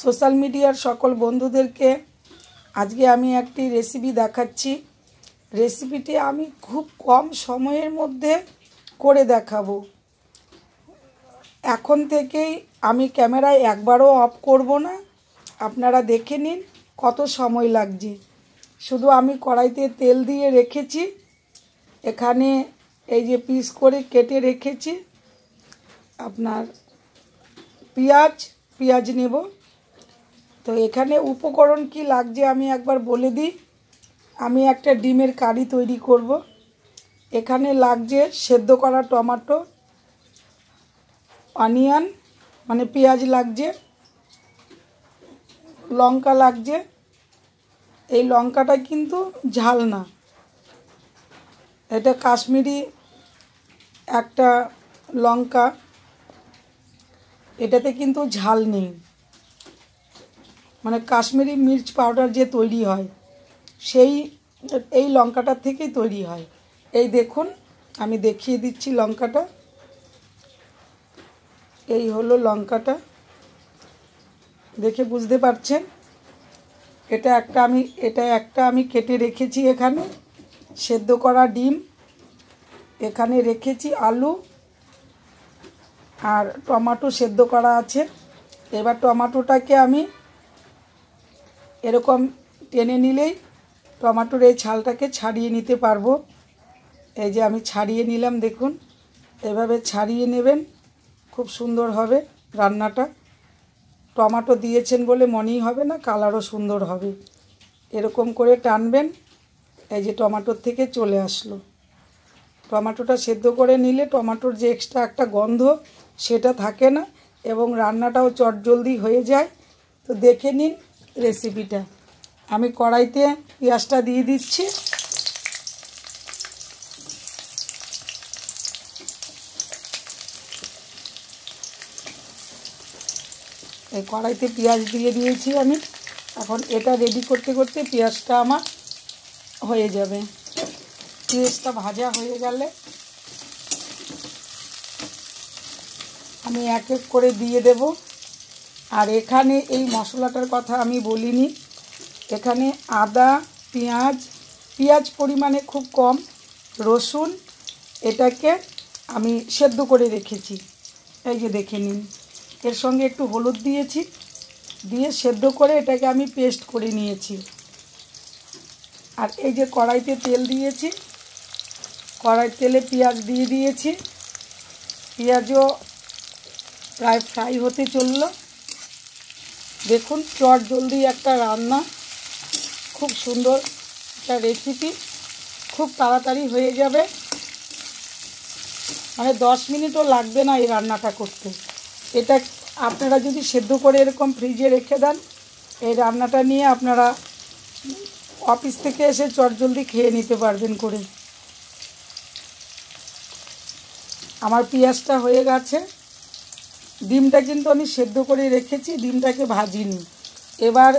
Social মিডিয়ার সকল বন্ধুদেরকে আজকে আমি একটি রেসিপি দেখাচ্ছি। রেসিপিটি আমি খুব কম সময়ের মধ্যে করে দেখাবো। এখন থেকেই আমি ক্যামেরায় একবারও অফ করব না, আপনারা দেখে নিন কত সময় লাগছে। শুধু আমি কড়াইতে তেল দিয়ে রেখেছি, এখানে এই যে পিস করে কেটে রেখেছি আপনার পেঁয়াজ নেব। তো এখানে উপকরণ কি লাগছে আমি একবার বলে দিই। আমি একটা ডিমের কারি তৈরি করব। এখানে লাগছে সেদ্ধ করা টমেটো, অনিয়ন মানে পেঁয়াজ লাগছে, লঙ্কা লাগছে। এই লঙ্কাটা কিন্তু ঝাল না, এটা কাশ্মীরি একটা লঙ্কা, এটাতে কিন্তু ঝাল নেই। মানে কাশ্মীরি মির্চ পাউডার যে তৈরি হয় এই লঙ্কাটার থেকেই তৈরি হয়। এই দেখুন আমি দেখিয়ে দিচ্ছি লঙ্কাটা। এই হলো লঙ্কাটা, দেখে বুঝতে পারছেন। এটা একটা আমি কেটে রেখেছি। এখানে সেদ্ধ করা ডিম, এখানে রেখেছি আলু আর টমেটো সেদ্ধ করা আছে। এবার টমেটোটাকে আমি এরকম টেনে নিলেই টমেটোর এই ছালটাকে ছাড়িয়ে নিতে পারবো। এই যে আমি ছাড়িয়ে নিলাম, দেখুন এভাবে ছাড়িয়ে নেবেন, খুব সুন্দর হবে রান্নাটা। টমেটো দিয়েছেন বলে মনেই হবে না, কালারও সুন্দর হবে। এরকম করে টানবেন, এই যে টমেটোর থেকে চলে আসলো। টমেটোটা সেদ্ধ করে নিলে টমেটোর যে এক্সট্রা একটা গন্ধ সেটা থাকে না এবং রান্নাটাও চটজলদি হয়ে যায়। তো দেখে নিন রেসিপিটা। আমি কড়াইতে পেঁয়াজটা দিয়ে দিচ্ছি। এই কড়াইতে পেঁয়াজ দিয়ে দিয়েছি আমি। এখন এটা রেডি করতে করতে পেঁয়াজটা আমার হয়ে যাবে। পেঁয়াজটা ভাজা হয়ে গেলে আমি এক এক করে দিয়ে দেব। আর এখানে এই মশলাটার কথা আমি বলিনি। এখানে আদা, পেঁয়াজ পরিমাণে খুব কম, রসুন এটাকে আমি সেদ্ধ করে রেখেছি। এই যে দেখে নিন, এর সঙ্গে একটু হলুদ দিয়েছি, দিয়ে সেদ্ধ করে এটাকে আমি পেস্ট করে নিয়েছি। আর এই যে কড়াইতে তেল দিয়েছি, কড়াই তেলে পেঁয়াজ দিয়ে দিয়েছি। পেঁয়াজও প্রায় ফ্রাই হতে চলল। দেখুন চটজলদি একটা রান্না, খুব সুন্দর একটা রেসিপি, খুব তাড়াতাড়ি হয়ে যাবে। মানে 10 মিনিটও লাগবে না এই রান্নাটা করতে। এটা আপনারা যদি সেদ্ধ করে এরকম ফ্রিজে রেখে দেন, এই রান্নাটা নিয়ে আপনারা অফিস থেকে এসে চটজলদি খেয়ে নিতে পারবেন করে। আমার পেঁয়াজটা হয়ে গেছে। ডিমটা কিন্তু আমি সেদ্ধ করে রেখেছি, ডিমটাকে ভাজিনি। এবার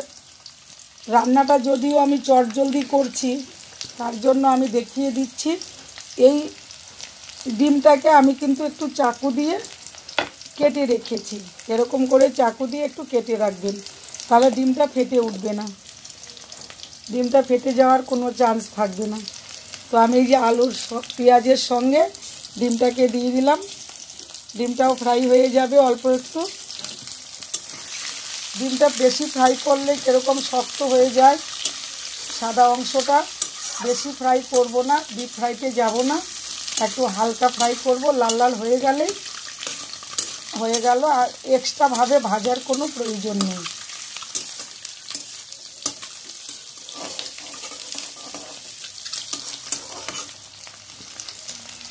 রান্নাটা যদিও আমি চটজলদি করছি, তার জন্য আমি দেখিয়ে দিচ্ছি। এই ডিমটাকে আমি কিন্তু একটু চাকু দিয়ে কেটে রেখেছি। এরকম করে চাকু দিয়ে একটু কেটে রাখবেন, তাহলে ডিমটা ফেটে উঠবে না, ডিমটা ফেটে যাওয়ার কোনো চান্স থাকবে না। তো আমি এই যে আলুর পেঁয়াজের সঙ্গে ডিমটাকে দিয়ে দিলাম। ডিমটাও ফ্রাই হয়ে যাবে অল্প একটু। ডিমটা বেশি ফ্রাই করলে কীরকম শক্ত হয়ে যায়, সাদা অংশটা বেশি ফ্রাই করব না, ডিপ ফ্রাইতে যাব না, একটু হালকা ফ্রাই করব। লাল লাল হয়ে গেলেই হয়ে গেল, আর এক্সট্রাভাবে ভাজার কোনো প্রয়োজন নেই।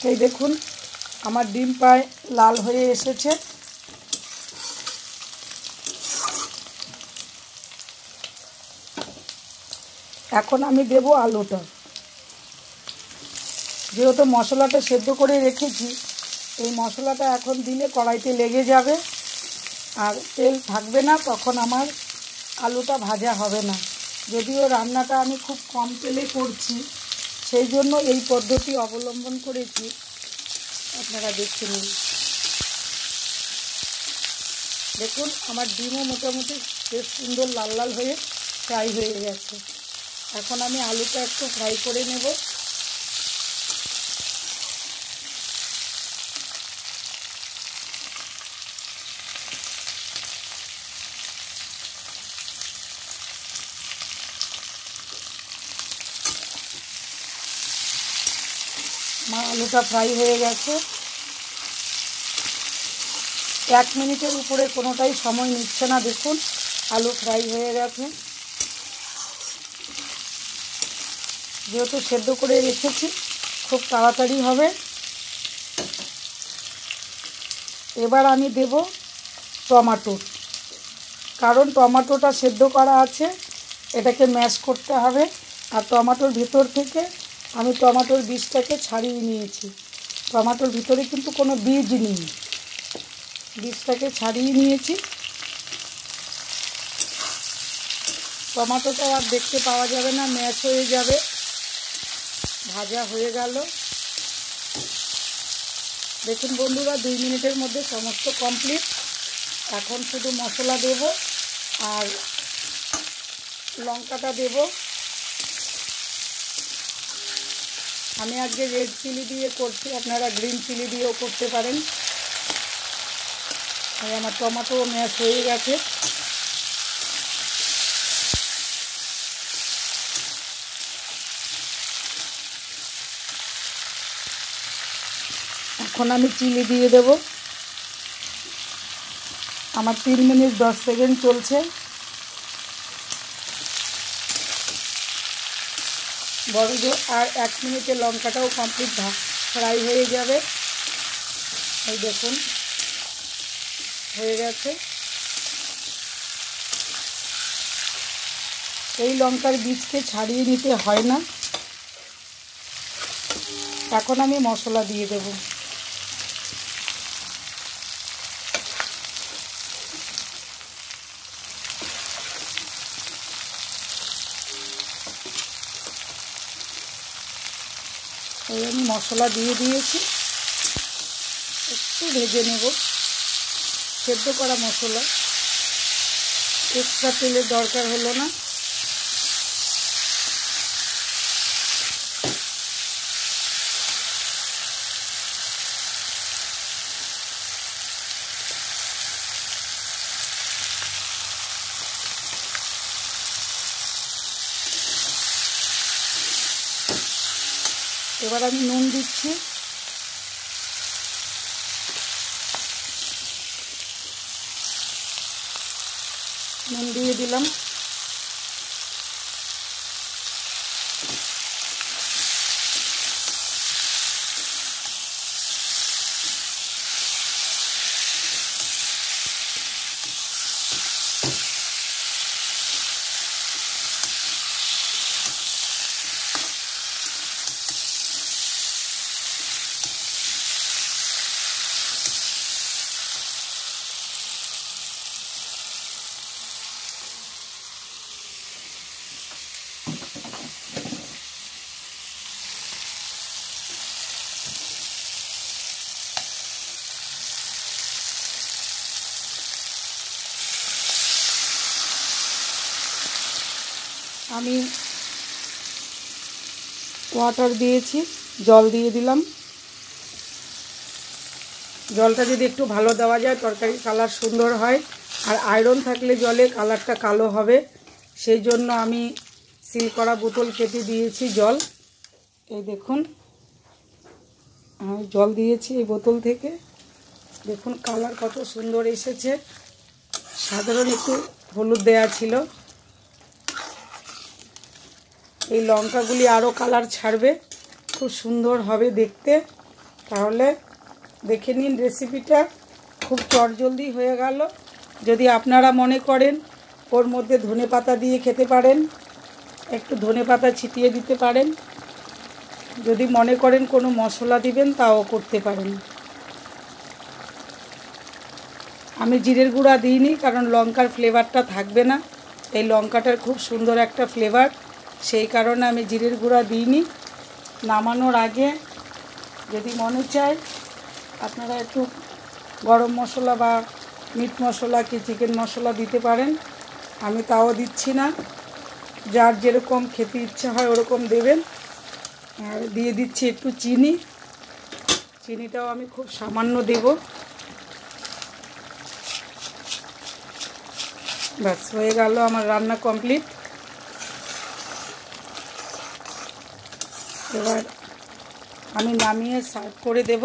এই দেখুন আমার ডিম প্রায় লাল হয়ে এসেছে। এখন আমি দেব আলুটা। যেহেতু মশলাটা সেদ্ধ করে রেখেছি, এই মশলাটা এখন দিলে কড়াইতে লেগে যাবে আর তেল থাকবে না, তখন আমার আলুটা ভাজা হবে না। যদিও রান্নাটা আমি খুব কম তেলে করছি, সেই জন্য এই পদ্ধতি অবলম্বন করেছি, আপনারা দেখে নিন। দেখুন আমার ডিমও মোটামুটি বেশ সুন্দর লাল লাল হয়ে ফ্রাই হয়ে গেছে। এখন আমি আলুটা একটু ফ্রাই করে নেব। আমার আলুটা ফ্রাই হয়ে গেছে। 1 মিনিটের উপরে কোনোটাই সময় নিচ্ছে না। দেখুন আলু ফ্রাই হয়ে গেছে। যেহেতু সেদ্ধ করে রেখেছি খুব তাড়াতাড়ি হবে। এবার আমি দেব টমেটো, কারণ টমেটোটা সেদ্ধ করা আছে, এটাকে ম্যাশ করতে হবে। আর টমেটোর ভিতর থেকে আমি টমেটোর বীজটাকে ছাড়িয়ে নিয়েছি। টমেটোর ভিতরে কিন্তু কোনো বীজ নেই, বীজটাকে ছাড়িয়ে নিয়েছি। টমেটোটা আর দেখতে পাওয়া যাবে না, ম্যাশ হয়ে যাবে। ভাজা হয়ে গেল। দেখুন বন্ধুরা 2 মিনিটের মধ্যে সমস্ত কমপ্লিট। এখন শুধু মশলা দেব আর লঙ্কাটা দেব। আমি আজকে রেড চিলি দিয়ে করছি, আপনারা গ্রিন চিলি দিয়েও করতে পারেন। আর আমার টমেটো ম্যাশ হয়ে গেছে। এখন আমি চিলি দিয়ে দেব। আমার 3 মিনিট 10 সেকেন্ড চলছে। বড় আর 1 মিনিটে লঙ্কাটাও কমপ্লিট ফ্রাই হয়ে যাবে। এই দেখুন হয়ে গেছে। এই লঙ্কার বীজকে ছাড়িয়ে নিতে হয় না। এখন আমি মশলা দিয়ে দেব। এই আমি মশলা দিয়ে দিয়েছি, একটু ভেজে নেব। সেদ্ধ করা মশলা, এক্সট্রা তেলের দরকার হলো না। এবার আমি নুন দিচ্ছি। নুন দিয়ে দিলাম। আমি ওয়াটার দিয়েছি, জল দিয়ে দিলাম। জলটা যদি একটু ভালো দেওয়া যায় তরকারির কালার সুন্দর হয়। আর আয়রন থাকলে জলে কালারটা কালো হবে, সেই জন্য আমি সিল করা বোতল কেটে দিয়েছি জল। এই দেখুন জল দিয়েছি এই বোতল থেকে। দেখুন কালার কত সুন্দর এসেছে। সাধারণ একটু হলুদ দেয়া ছিল। এই লঙ্কাগুলি আরও কালার ছাড়বে, খুব সুন্দর হবে দেখতে। তাহলে দেখে নিন রেসিপিটা, খুব চটজলদি হয়ে গেল। যদি আপনারা মনে করেন ওর মধ্যে ধনেপাতা দিয়ে খেতে পারেন, একটু ধনেপাতা ছিটিয়ে দিতে পারেন। যদি মনে করেন কোনো মশলা দিবেন তাও করতে পারেন। আমি জিরের গুঁড়া দিইনি, কারণ লঙ্কার ফ্লেভারটা থাকবে না। এই লঙ্কাটার খুব সুন্দর একটা ফ্লেভার, সেই কারণে আমি জিরের গুঁড়া দিইনি। নামানোর আগে যদি মনে চায় আপনারা একটু গরম মশলা বা মিট মশলা কি চিকেন মশলা দিতে পারেন, আমি তাও দিচ্ছি না। যার যেরকম খেতে ইচ্ছা হয় ওরকম দেবেন। আর দিয়ে দিচ্ছি একটু চিনি, চিনিটাও আমি খুব সামান্য দেব। ব্যাস হয়ে গেল আমার রান্না কমপ্লিট। এবার আমি নামিয়ে সার্ভ করে দেব।